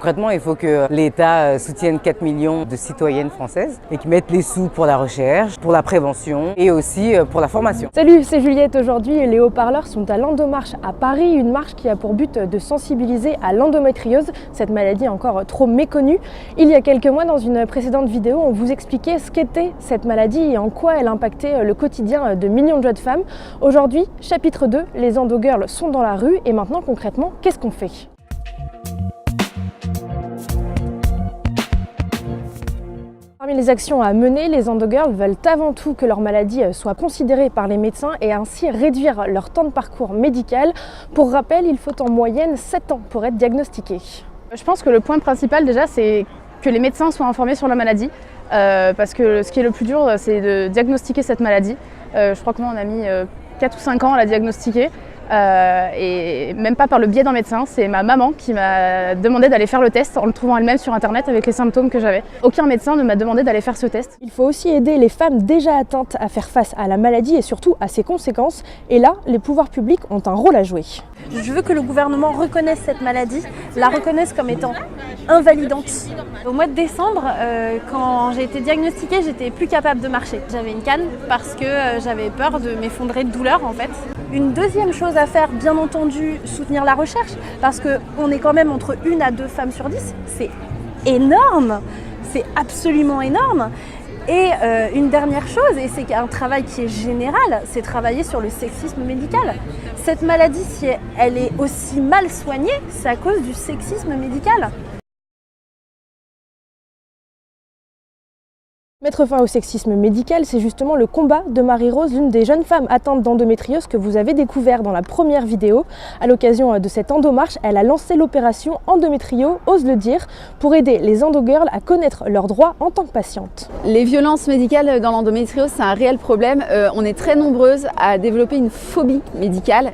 Concrètement, il faut que l'État soutienne 4 millions de citoyennes françaises et qu'ils mettent les sous pour la recherche, pour la prévention et aussi pour la formation. Salut, c'est Juliette. Aujourd'hui, les haut-parleurs sont à l'Endomarche à Paris, une marche qui a pour but de sensibiliser à l'endométriose, cette maladie encore trop méconnue. Il y a quelques mois, dans une précédente vidéo, on vous expliquait ce qu'était cette maladie et en quoi elle impactait le quotidien de millions de jeunes femmes. Aujourd'hui, chapitre 2, les endogirls sont dans la rue et maintenant, concrètement, qu'est-ce qu'on fait ? Parmi les actions à mener, les endogirls veulent avant tout que leur maladie soit considérée par les médecins et ainsi réduire leur temps de parcours médical. Pour rappel, il faut en moyenne 7 ans pour être diagnostiqué. Je pense que le point principal déjà, c'est que les médecins soient informés sur la maladie, parce que ce qui est le plus dur, c'est de diagnostiquer cette maladie. Je crois que moi, on a mis 4 ou 5 ans à la diagnostiquer. Et même pas par le biais d'un médecin, c'est ma maman qui m'a demandé d'aller faire le test en le trouvant elle-même sur internet avec les symptômes que j'avais. Aucun médecin ne m'a demandé d'aller faire ce test. Il faut aussi aider les femmes déjà atteintes à faire face à la maladie et surtout à ses conséquences. Et là, les pouvoirs publics ont un rôle à jouer. Je veux que le gouvernement reconnaisse cette maladie, la reconnaisse comme étant invalidante. Au mois de décembre, quand j'ai été diagnostiquée, j'étais plus capable de marcher. J'avais une canne parce que j'avais peur de m'effondrer de douleur en fait. Une deuxième chose à faire, bien entendu, soutenir la recherche, parce qu'on est quand même entre 1 à 2 femmes sur 10, c'est énorme, c'est absolument énorme. Et une dernière chose, et c'est un travail qui est général, c'est travailler sur le sexisme médical. Cette maladie, si elle est aussi mal soignée, c'est à cause du sexisme médical. Mettre fin au sexisme médical, c'est justement le combat de Marie-Rose, l'une des jeunes femmes atteintes d'endométriose que vous avez découvert dans la première vidéo. À l'occasion de cette endomarche, elle a lancé l'opération Endométrio, ose le dire, pour aider les endogirls à connaître leurs droits en tant que patientes. Les violences médicales dans l'endométriose, c'est un réel problème. On est très nombreuses à développer une phobie médicale.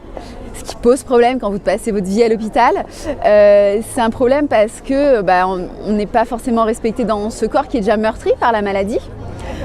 Ce qui pose problème quand vous passez votre vie à l'hôpital. C'est un problème parce que on n'est pas forcément respecté dans ce corps qui est déjà meurtri par la maladie.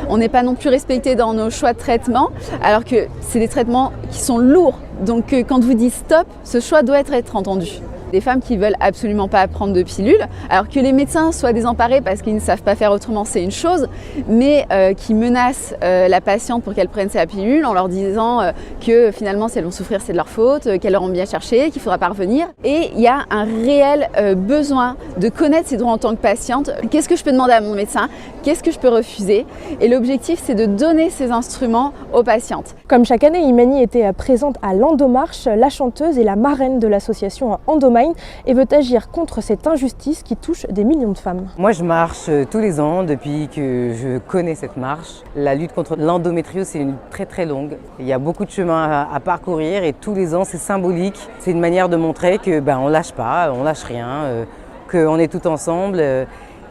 On n'est pas non plus respecté dans nos choix de traitement, alors que c'est des traitements qui sont lourds. Donc quand vous dites stop, ce choix doit être entendu. Des femmes qui veulent absolument pas prendre de pilule, alors que les médecins soient désemparés parce qu'ils ne savent pas faire autrement, c'est une chose, mais qui menacent la patiente pour qu'elle prenne sa pilule en leur disant que finalement si elles vont souffrir c'est de leur faute, qu'elles l'auront bien cherché, qu'il ne faudra pas revenir. Et il y a un réel besoin de connaître ses droits en tant que patiente. Qu'est-ce que je peux demander à mon médecin? Qu'est-ce que je peux refuser? Et l'objectif c'est de donner ces instruments aux patientes. Comme chaque année, Imani était présente à l'Endomarche, la chanteuse et la marraine de l'association Endomind, et veut agir contre cette injustice qui touche des millions de femmes. Moi, je marche tous les ans depuis que je connais cette marche. La lutte contre l'endométriose, c'est une très longue. Il y a beaucoup de chemin à parcourir et tous les ans, c'est symbolique. C'est une manière de montrer que on lâche pas, on lâche rien, qu'on est tout ensemble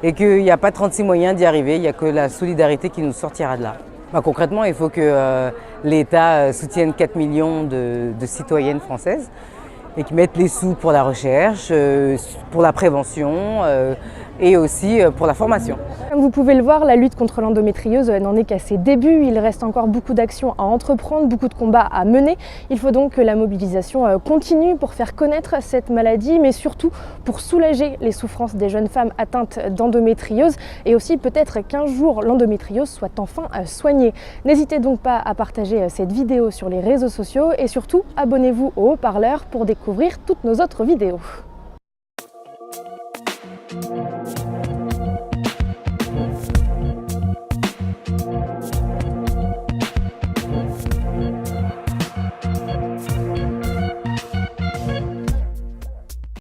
et qu'il n'y a pas 36 moyens d'y arriver. Il n'y a que la solidarité qui nous sortira de là. Concrètement, il faut que l'État soutienne 4 millions de citoyennes françaises et qui mettent les sous pour la recherche, pour la prévention et aussi pour la formation. Comme vous pouvez le voir, la lutte contre l'endométriose n'en est qu'à ses débuts. Il reste encore beaucoup d'actions à entreprendre, beaucoup de combats à mener. Il faut donc que la mobilisation continue pour faire connaître cette maladie, mais surtout pour soulager les souffrances des jeunes femmes atteintes d'endométriose et aussi peut-être qu'un jour l'endométriose soit enfin soignée. N'hésitez donc pas à partager cette vidéo sur les réseaux sociaux et surtout abonnez-vous au haut-parleur pour découvrir toutes nos autres vidéos.